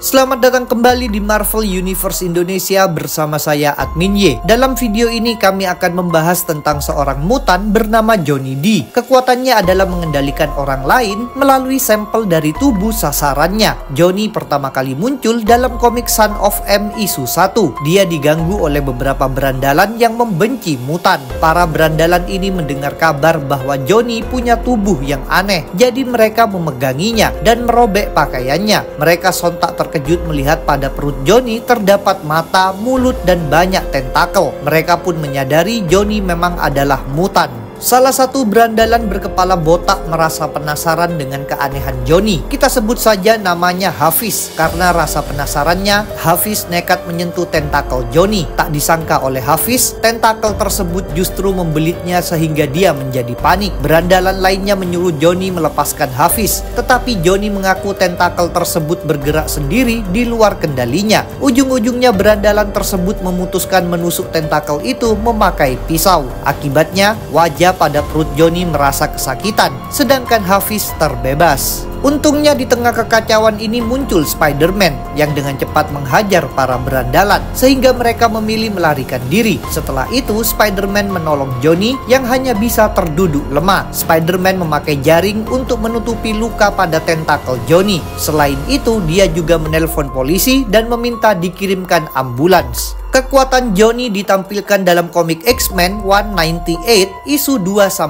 Selamat datang kembali di Marvel Universe Indonesia bersama saya Admin Y. Dalam video ini kami akan membahas tentang seorang mutan bernama Johnny D. Kekuatannya adalah mengendalikan orang lain melalui sampel dari tubuh sasarannya. Johnny pertama kali muncul dalam komik Son of M isu 1. Dia diganggu oleh beberapa berandalan yang membenci mutan. Para berandalan ini mendengar kabar bahwa Johnny punya tubuh yang aneh. Jadi mereka memeganginya dan merobek pakaiannya. Mereka sontak terkejut melihat pada perut Johnny terdapat mata, mulut, dan banyak tentakel. Mereka pun menyadari Johnny memang adalah mutan. Salah satu berandalan berkepala botak merasa penasaran dengan keanehan Johnny. Kita sebut saja namanya Hafiz. Karena rasa penasarannya, Hafiz nekat menyentuh tentakel Johnny. Tak disangka oleh Hafiz, tentakel tersebut justru membelitnya sehingga dia menjadi panik. Berandalan lainnya menyuruh Johnny melepaskan Hafiz. Tetapi Johnny mengaku tentakel tersebut bergerak sendiri di luar kendalinya. Ujung-ujungnya berandalan tersebut memutuskan menusuk tentakel itu memakai pisau. Akibatnya, wajah pada perut Johnny merasa kesakitan, sedangkan Hafiz terbebas. Untungnya di tengah kekacauan ini muncul Spider-Man yang dengan cepat menghajar para berandalan sehingga mereka memilih melarikan diri. Setelah itu Spider-Man menolong Johnny yang hanya bisa terduduk lemah. Spider-Man memakai jaring untuk menutupi luka pada tentakel Johnny. Selain itu dia juga menelpon polisi dan meminta dikirimkan ambulans. Kekuatan Johnny ditampilkan dalam komik X-Men 198 isu 2-5.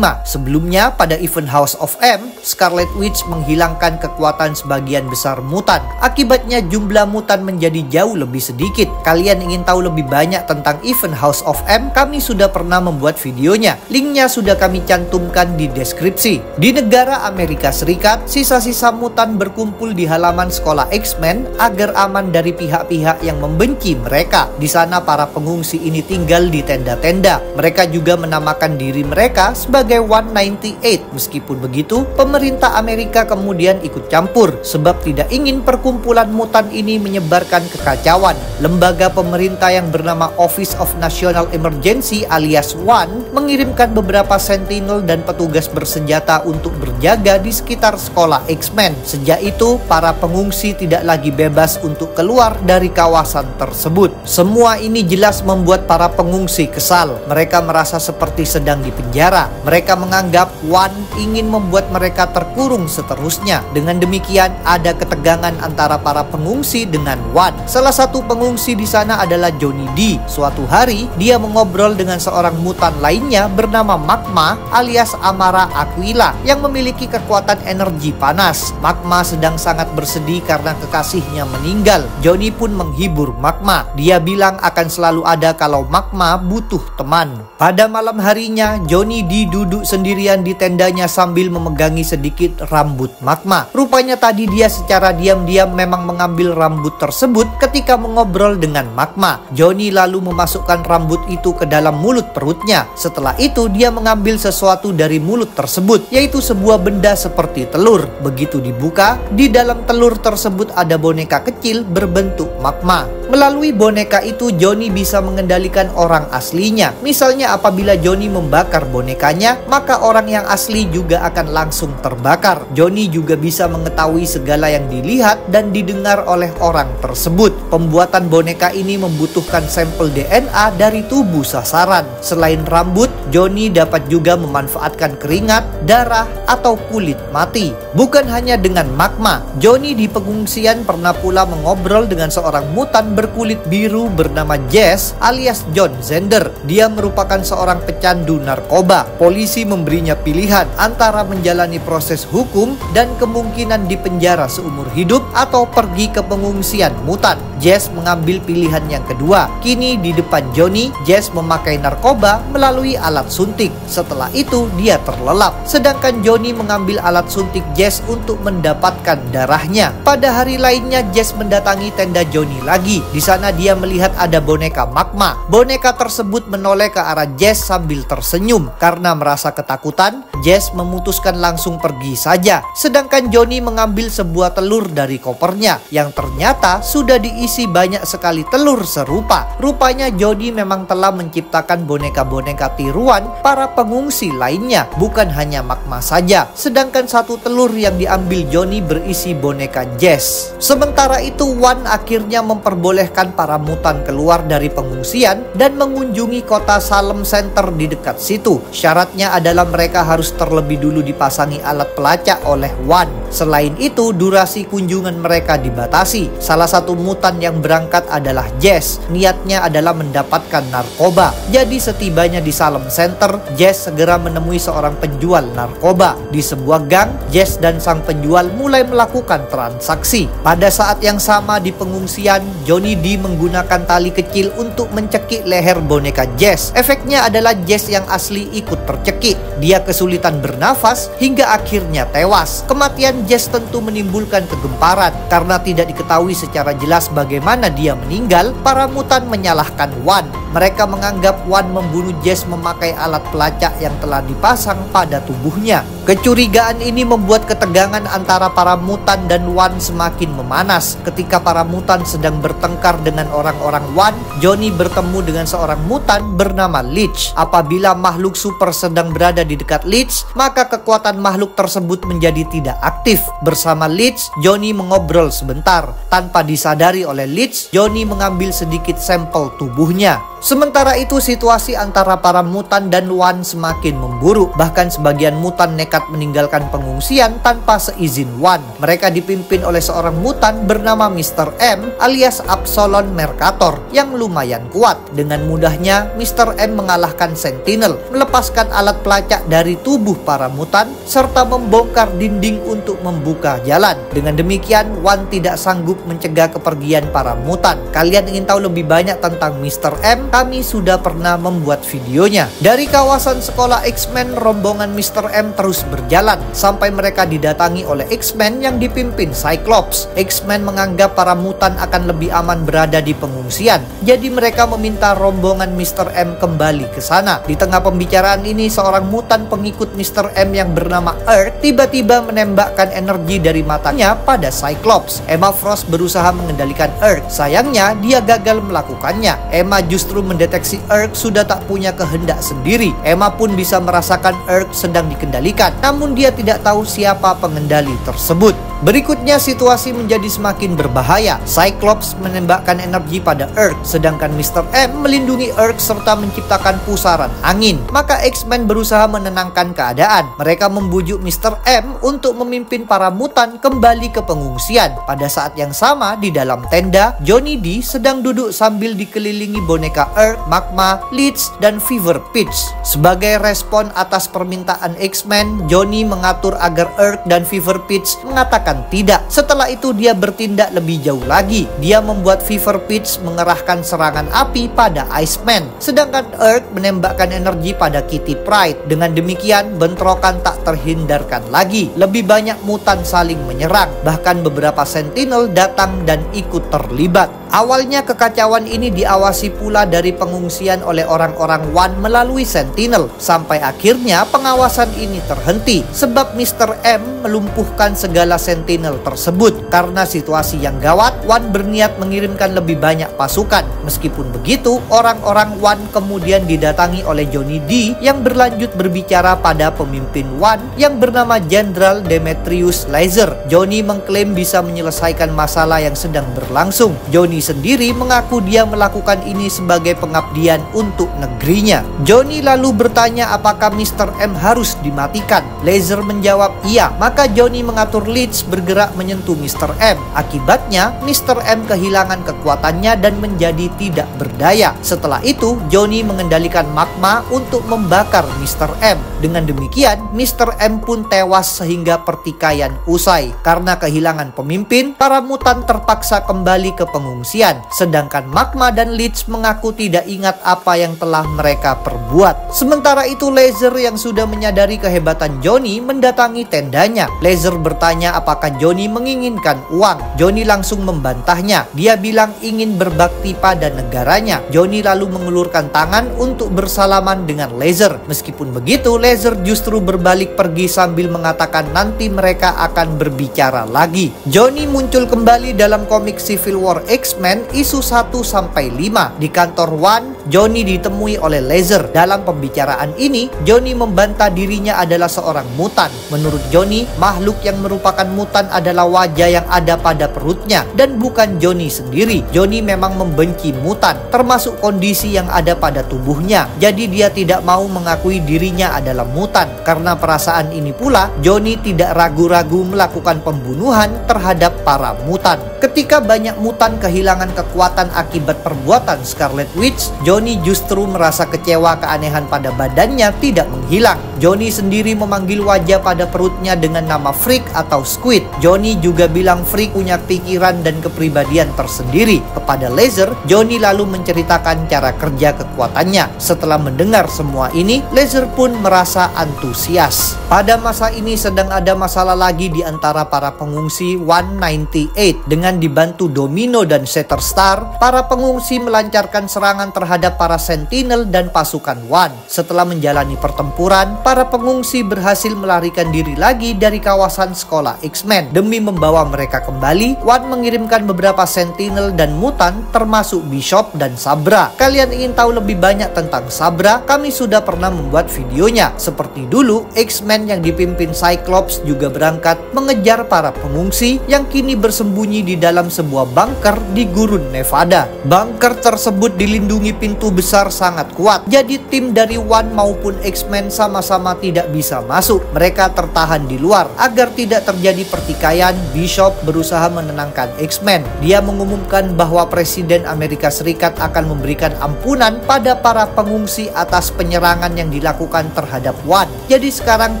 Sebelumnya pada event House of M, Scarlet Witch menghilangkan kekuatan sebagian besar mutan. Akibatnya jumlah mutan menjadi jauh lebih sedikit. Kalian ingin tahu lebih banyak tentang event House of M? Kami sudah pernah membuat videonya. Linknya sudah kami cantumkan di deskripsi. Di negara Amerika Serikat, sisa-sisa mutan berkumpul di halaman sekolah X-Men agar aman dari pihak-pihak yang membenci mereka. Di sana para pengungsi ini tinggal di tenda-tenda. Mereka juga menamakan diri mereka sebagai 198. Meskipun begitu, pemerintah Amerika kemudian ikut campur sebab tidak ingin perkumpulan mutan ini menyebarkan kekacauan. Lembaga pemerintah yang bernama Office of National Emergency alias ONE mengirimkan beberapa sentinel dan petugas bersenjata untuk berjaga di sekitar sekolah X-Men. Sejak itu, para pengungsi tidak lagi bebas untuk keluar dari kawasan tersebut. Semua ini jelas membuat para pengungsi kesal. Mereka merasa seperti sedang dipenjara. Mereka menganggap ONE ingin membuat mereka terkurung seterusnya. Dengan demikian, ada ketegangan antara para pengungsi dengan ONE. Salah satu pengungsi di sana adalah Johnny D. Suatu hari, dia mengobrol dengan seorang mutan lainnya bernama Magma alias Amara Aquila yang memiliki kekuatan energi panas. Magma sedang sangat bersedih karena kekasihnya meninggal. Johnny pun menghibur Magma. Dia bilang akan selalu ada kalau Magma butuh teman. Pada malam harinya, Johnny D duduk sendirian di tendanya sambil memegangi sedikit rambut Magma. Rupanya tadi dia secara diam-diam memang mengambil rambut tersebut ketika mengobrol dengan Magma. Johnny lalu memasukkan rambut itu ke dalam mulut perutnya. Setelah itu dia mengambil sesuatu dari mulut tersebut, yaitu sebuah benda seperti telur. Begitu dibuka, di dalam telur tersebut ada boneka kecil berbentuk Magma. Melalui boneka itu Johnny bisa mengendalikan orang aslinya. Misalnya apabila Johnny membakar bonekanya, maka orang yang asli juga akan langsung terbakar. Johnny juga bisa mengetahui segala yang dilihat dan didengar oleh orang tersebut. Pembuatan boneka ini membutuhkan sampel DNA dari tubuh sasaran. Selain rambut, Johnny dapat juga memanfaatkan keringat, darah, atau kulit mati. Bukan hanya dengan Magma, Johnny di pengungsian pernah pula mengobrol dengan seorang mutan berkulit biru bernama Jess alias John Zender. Dia merupakan seorang pecandu narkoba. Polisi memberinya pilihan antara menjalani proses hukum dan kemungkinan dipenjara seumur hidup atau pergi ke pengungsian mutan. Jess mengambil pilihan yang kedua. Kini di depan Johnny, Jess memakai narkoba melalui alat suntik. Setelah itu dia terlelap. Sedangkan Johnny mengambil alat suntik Jess untuk mendapatkan darahnya. Pada hari lainnya Jess mendatangi tenda Johnny lagi. Di sana dia melihat ada boneka Magma. Boneka tersebut menoleh ke arah Jess sambil tersenyum. Karena merasa ketakutan, Jess memutuskan langsung pergi saja. Sedangkan Johnny mengambil sebuah telur dari kopernya yang ternyata sudah diisi banyak sekali telur serupa. Rupanya Johnny memang telah menciptakan boneka-boneka tiruan One para pengungsi lainnya, bukan hanya magma saja. Sedangkan satu telur yang diambil Johnny berisi boneka Jess. Sementara itu One akhirnya memperbolehkan para mutan keluar dari pengungsian dan mengunjungi kota Salem Center di dekat situ. Syaratnya adalah mereka harus terlebih dulu dipasangi alat pelacak oleh One. Selain itu, durasi kunjungan mereka dibatasi. Salah satu mutan yang berangkat adalah Jess. Niatnya adalah mendapatkan narkoba. Jadi setibanya di Salem Center, Jess segera menemui seorang penjual narkoba. Di sebuah gang, Jess dan sang penjual mulai melakukan transaksi. Pada saat yang sama di pengungsian, Johnny D menggunakan tali kecil untuk mencekik leher boneka Jess. Efeknya adalah Jess yang asli ikut tercekik. Dia kesulitan bernafas hingga akhirnya tewas. Kematian Jess tentu menimbulkan kegemparan. Karena tidak diketahui secara jelas bagaimana dia meninggal, para mutan menyalahkan One. Mereka menganggap One membunuh Jess memakai alat pelacak yang telah dipasang pada tubuhnya. Kecurigaan ini membuat ketegangan antara para mutan dan One semakin memanas. Ketika para mutan sedang bertengkar dengan orang-orang One, Johnny bertemu dengan seorang mutan bernama Leech. Apabila makhluk super sedang berada di dekat Leech, maka kekuatan makhluk tersebut menjadi tidak aktif. Bersama Leech, Johnny mengobrol sebentar. Tanpa disadari oleh Leech, Johnny mengambil sedikit sampel tubuhnya. Sementara itu situasi antara para mutan dan One semakin memburuk. Bahkan sebagian mutan nekat meninggalkan pengungsian tanpa seizin One. Mereka dipimpin oleh seorang mutan bernama Mr. M alias Absolon Mercator yang lumayan kuat. Dengan mudahnya Mr. M mengalahkan Sentinel, melepaskan alat pelacak dari tubuh para mutan serta membongkar dinding untuk membuka jalan. Dengan demikian One tidak sanggup mencegah kepergian para mutan. Kalian ingin tahu lebih banyak tentang Mr. M? Kami sudah pernah membuat videonya. Dari kawasan sekolah X-Men, rombongan Mr. M terus berjalan sampai mereka didatangi oleh X-Men yang dipimpin Cyclops. X-Men menganggap para mutan akan lebih aman berada di pengungsian. Jadi mereka meminta rombongan Mr. M kembali ke sana. Di tengah pembicaraan ini, seorang mutan pengikut Mr. M yang bernama Earth tiba-tiba menembakkan energi dari matanya pada Cyclops. Emma Frost berusaha mengendalikan Earth. Sayangnya dia gagal melakukannya. Emma justru mendeteksi Earth sudah tak punya kehendak sendiri. Emma pun bisa merasakan Earth sedang dikendalikan, namun dia tidak tahu siapa pengendali tersebut. Berikutnya situasi menjadi semakin berbahaya. Cyclops menembakkan energi pada Earth, sedangkan Mr. M melindungi Earth serta menciptakan pusaran angin. Maka X-Men berusaha menenangkan keadaan. Mereka membujuk Mr. M untuk memimpin para mutan kembali ke pengungsian. Pada saat yang sama di dalam tenda, Johnny D sedang duduk sambil dikelilingi boneka Earth, Magma, Leech, dan Fever Pitch. Sebagai respon atas permintaan X-Men, Johnny mengatur agar Earth dan Fever Pitch mengatakan tidak. Setelah itu dia bertindak lebih jauh lagi. Dia membuat Fever Pitch mengerahkan serangan api pada Iceman, sedangkan Earth menembakkan energi pada Kitty Pryde. Dengan demikian bentrokan tak terhindarkan lagi. Lebih banyak mutan saling menyerang. Bahkan beberapa Sentinel datang dan ikut terlibat. Awalnya kekacauan ini diawasi pula dari pengungsian oleh orang-orang One melalui Sentinel. Sampai akhirnya pengawasan ini terhenti sebab Mr. M melumpuhkan segala Sentinel tersebut. Karena situasi yang gawat, One berniat mengirimkan lebih banyak pasukan. Meskipun begitu, orang-orang One kemudian didatangi oleh Johnny D yang berlanjut berbicara pada pemimpin One yang bernama Jenderal Demetrius Laser. Johnny mengklaim bisa menyelesaikan masalah yang sedang berlangsung. Johnny sendiri mengaku dia melakukan ini sebagai pengabdian untuk negerinya. Johnny lalu bertanya apakah Mr. M harus dimatikan. Laser menjawab iya. Maka Johnny mengatur Leech bergerak menyentuh Mr. M. Akibatnya Mr. M kehilangan kekuatannya dan menjadi tidak berdaya. Setelah itu Johnny mengendalikan magma untuk membakar Mr. M. Dengan demikian Mr. M pun tewas sehingga pertikaian usai. Karena kehilangan pemimpin, para mutan terpaksa kembali ke pengungsian. Sedangkan Magma dan Leech mengaku tidak ingat apa yang telah mereka perbuat. Sementara itu Laser yang sudah menyadari kehebatan Johnny mendatangi tendanya. Laser bertanya apakah Johnny menginginkan uang. Johnny langsung membantahnya. Dia bilang ingin berbakti pada negaranya. Johnny lalu mengulurkan tangan untuk bersalaman dengan Laser. Meskipun begitu, Laser justru berbalik pergi sambil mengatakan nanti mereka akan berbicara lagi. Johnny muncul kembali dalam komik Civil War X-Men isu 1-5. Di kantor One, Johnny ditemui oleh Laser. Dalam pembicaraan ini, Johnny membantah dirinya adalah seorang mutan. Menurut Johnny, makhluk yang merupakan mutan adalah wajah yang ada pada perutnya dan bukan Johnny sendiri. Johnny memang membenci mutan, termasuk kondisi yang ada pada tubuhnya. Jadi dia tidak mau mengakui dirinya adalah mutan. Karena perasaan ini pula, Johnny tidak ragu-ragu melakukan pembunuhan terhadap para mutan. Ketika banyak mutan kehilangan kekuatan akibat perbuatan Scarlet Witch, Johnny justru merasa kecewa keanehan pada badannya tidak menghilang. Johnny sendiri memanggil wajah pada perutnya dengan nama Freak atau Squid. Johnny juga bilang Freak punya pikiran dan kepribadian tersendiri. Kepada Laser, Johnny lalu menceritakan cara kerja kekuatannya. Setelah mendengar semua ini, Laser pun merasa antusias. Pada masa ini sedang ada masalah lagi di antara para pengungsi 198. Dengan dibantu Domino dan Shatterstar, para pengungsi melancarkan serangan terhadap para Sentinel dan pasukan One. Setelah menjalani pertempuran, para pengungsi berhasil melarikan diri lagi dari kawasan sekolah X-Men. Demi membawa mereka kembali, One mengirimkan beberapa Sentinel dan mutan termasuk Bishop dan Sabra. Kalian ingin tahu lebih banyak tentang Sabra? Kami sudah pernah membuat videonya. Seperti dulu, X-Men yang dipimpin Cyclops juga berangkat mengejar para pengungsi yang kini bersembunyi di dalam sebuah bunker di gurun Nevada. Bunker tersebut dilindungi pintu besar sangat kuat. Jadi tim dari One maupun X-Men sama-sama tidak bisa masuk. Mereka tertahan di luar. Agar tidak terjadi pertikaian, Bishop berusaha menenangkan X-Men. Dia mengumumkan bahwa Presiden Amerika Serikat akan memberikan ampunan pada para pengungsi atas penyerangan yang dilakukan terhadap One. Jadi sekarang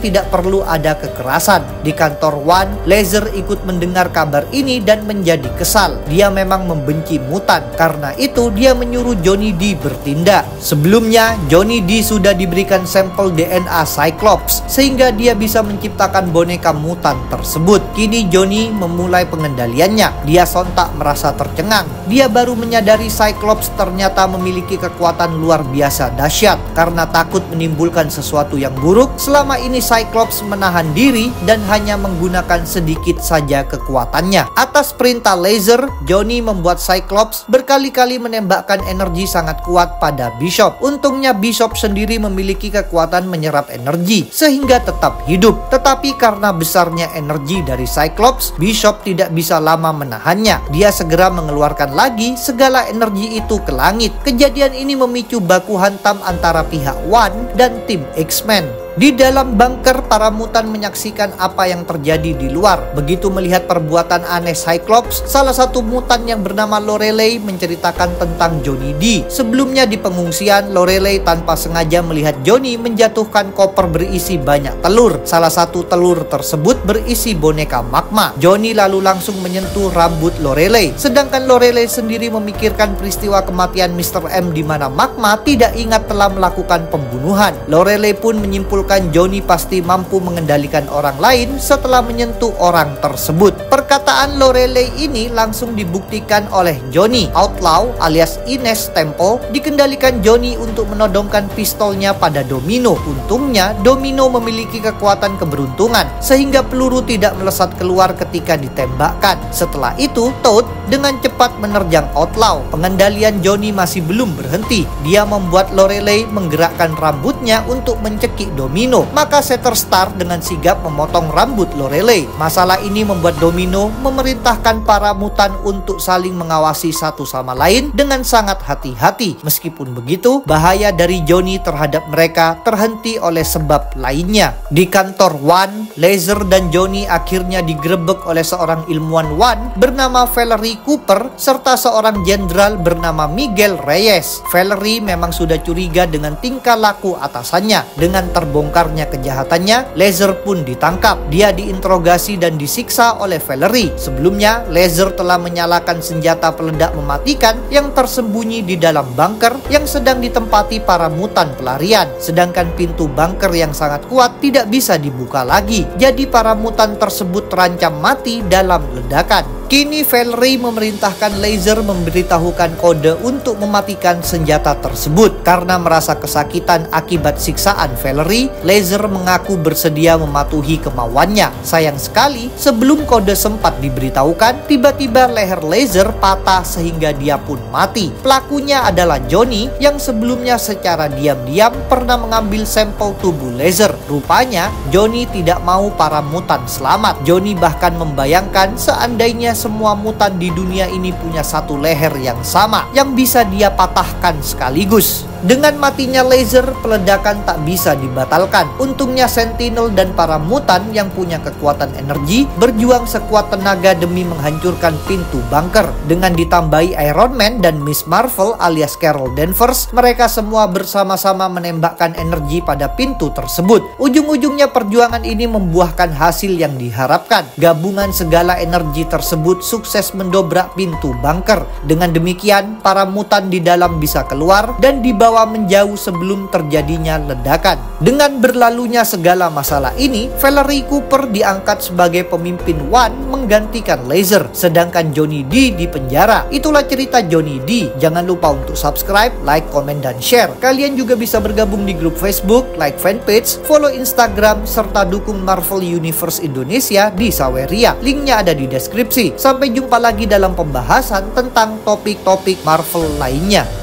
tidak perlu ada kekerasan. Di kantor One, Laser ikut mendengar kabar ini dan menjadi kesal. Dia memang membenci mutan. Karena itu dia menyuruh Johnny D bertindak. Sebelumnya, Johnny D sudah diberikan sampel DNA Cyclops sehingga dia bisa menciptakan boneka mutan tersebut. Kini Johnny memulai pengendaliannya. Dia sontak merasa tercengang. Dia baru menyadari Cyclops ternyata memiliki kekuatan luar biasa dahsyat. Karena takut menimbulkan sesuatu yang buruk, selama ini Cyclops menahan diri dan hanya menggunakan sedikit saja kekuatannya. Atas perintah Laser, Johnny membuat Cyclops berkali-kali menembakkan energi sangat kuat pada Bishop. Untungnya Bishop sendiri memiliki kekuatan menyerap energi sehingga tetap hidup. Tetapi karena besarnya energi dari Cyclops, Bishop tidak bisa lama menahannya. Dia segera mengeluarkan lagi segala energi itu ke langit. Kejadian ini memicu baku hantam antara pihak One dan tim X-Men. Di dalam bunker, para mutan menyaksikan apa yang terjadi di luar. Begitu melihat perbuatan aneh Cyclops, salah satu mutan yang bernama Lorelei menceritakan tentang Johnny D. Sebelumnya di pengungsian, Lorelei tanpa sengaja melihat Johnny menjatuhkan koper berisi banyak telur. Salah satu telur tersebut berisi boneka magma. Johnny lalu langsung menyentuh rambut Lorelei. Sedangkan Lorelei sendiri memikirkan peristiwa kematian Mr. M di mana magma tidak ingat telah melakukan pembunuhan. Lorelei pun menyimpulkan Johnny pasti mampu mengendalikan orang lain setelah menyentuh orang tersebut. Perkataan Lorelei ini langsung dibuktikan oleh Johnny. Outlaw alias Ines Temple dikendalikan Johnny untuk menodongkan pistolnya pada Domino. Untungnya Domino memiliki kekuatan keberuntungan sehingga peluru tidak melesat keluar ketika ditembakkan. Setelah itu Toad dengan cepat menerjang Outlaw. Pengendalian Johnny masih belum berhenti. Dia membuat Lorelei menggerakkan rambutnya untuk mencekik Domino. Maka Shatterstar dengan sigap memotong rambut Lorelei. Masalah ini membuat Domino memerintahkan para mutan untuk saling mengawasi satu sama lain dengan sangat hati-hati. Meskipun begitu, bahaya dari Johnny terhadap mereka terhenti oleh sebab lainnya. Di kantor One, Laser dan Johnny akhirnya digerebek oleh seorang ilmuwan One bernama Valerie Cooper serta seorang jenderal bernama Miguel Reyes. Valerie memang sudah curiga dengan tingkah laku atasannya. Dengan terbongkarnya kejahatannya, Laser pun ditangkap. Dia diinterogasi dan disiksa oleh Valerie. Sebelumnya, Laser telah menyalakan senjata peledak mematikan yang tersembunyi di dalam bunker yang sedang ditempati para mutan pelarian. Sedangkan pintu bunker yang sangat kuat tidak bisa dibuka lagi. Jadi para mutan tersebut terancam mati dalam ledakan. Kini Valerie memerintahkan Laser memberitahukan kode untuk mematikan senjata tersebut. Karena merasa kesakitan akibat siksaan Valerie, Laser mengaku bersedia mematuhi kemauannya. Sayang sekali, sebelum kode sempat diberitahukan, tiba-tiba leher Laser patah sehingga dia pun mati. Pelakunya adalah Johnny yang sebelumnya secara diam-diam pernah mengambil sampel tubuh Laser. Rupanya, Johnny tidak mau para mutan selamat. Johnny bahkan membayangkan seandainya semua mutan di dunia ini punya satu leher yang sama, yang bisa dia patahkan sekaligus. Dengan matinya Laser, peledakan tak bisa dibatalkan. Untungnya Sentinel dan para mutan yang punya kekuatan energi berjuang sekuat tenaga demi menghancurkan pintu bunker. Dengan ditambahi Iron Man dan Miss Marvel alias Carol Danvers, mereka semua bersama-sama menembakkan energi pada pintu tersebut. Ujung-ujungnya perjuangan ini membuahkan hasil yang diharapkan. Gabungan segala energi tersebut sukses mendobrak pintu bunker. Dengan demikian, para mutan di dalam bisa keluar dan dibawa menjauh sebelum terjadinya ledakan. Dengan berlalunya segala masalah ini, Valerie Cooper diangkat sebagai pemimpin One menggantikan Laser, sedangkan Johnny D dipenjara. Itulah cerita Johnny D. Jangan lupa untuk subscribe, like, komen, dan share. Kalian juga bisa bergabung di grup Facebook, like fanpage, follow Instagram, serta dukung Marvel Universe Indonesia di Saweria. Linknya ada di deskripsi. Sampai jumpa lagi dalam pembahasan tentang topik-topik Marvel lainnya.